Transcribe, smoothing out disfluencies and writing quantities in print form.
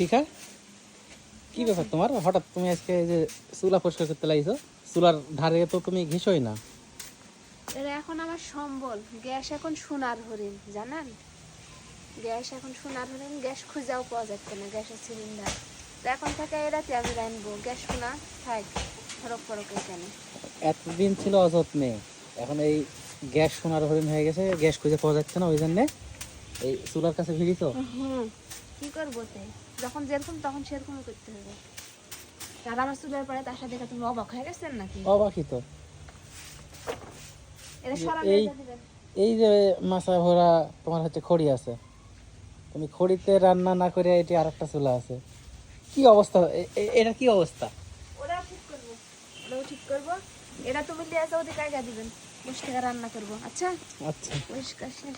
শিখা, কি ব্যাপার তোমার? হঠাৎ তুমি আজকে এই যে চুলা পরিষ্কার করতে লাগিয়েছো, চুলার ধারে তো তুমি ঘেসোই না। এরা এখন আমার সম্বল। গ্যাস এখন সোনার হরিণ, জানেন? গ্যাস এখন সোনার হরিণ, গ্যাস খুঁজাও পাওয়া যাচ্ছে না, গ্যাসের সিলিন্ডার। তো এখন থেকে এরাতে আমি রানবো, গ্যাস সোনা থাক, ফরক ফরক এখানে। এতদিন ছিল অযত্নে, এখন এই গ্যাস সোনার হরিণ হয়ে গেছে, গ্যাস খুঁজে পাওয়া যাচ্ছে না, ওই জন্যে এই চুলার কাছে ভিড়িছো। কি করবো তে, যখন যেরকম তখন সেরকমই করতে হবে। আর আমার চুলের পরে তার সাথে তুমি অবাক হয়ে গেছেন নাকি? অবাকই তো। এটা সরান এই দিবেন। এই যে মাছা ভরা তোমার হচ্ছে খড়ি আছে, তুমি খড়িতে রান্না না করে এটি আর একটা চুলা আছে, কি অবস্থা? এটা কি অবস্থা? ওরাও ঠিক করবো, ওরাও ঠিক করবো। এটা তুমি লিয়ে যাও, ওদিকে আগে দিবেন, বসে থেকে রান্না করবো। আচ্ছা আচ্ছা। পরিষ্কার শেষ।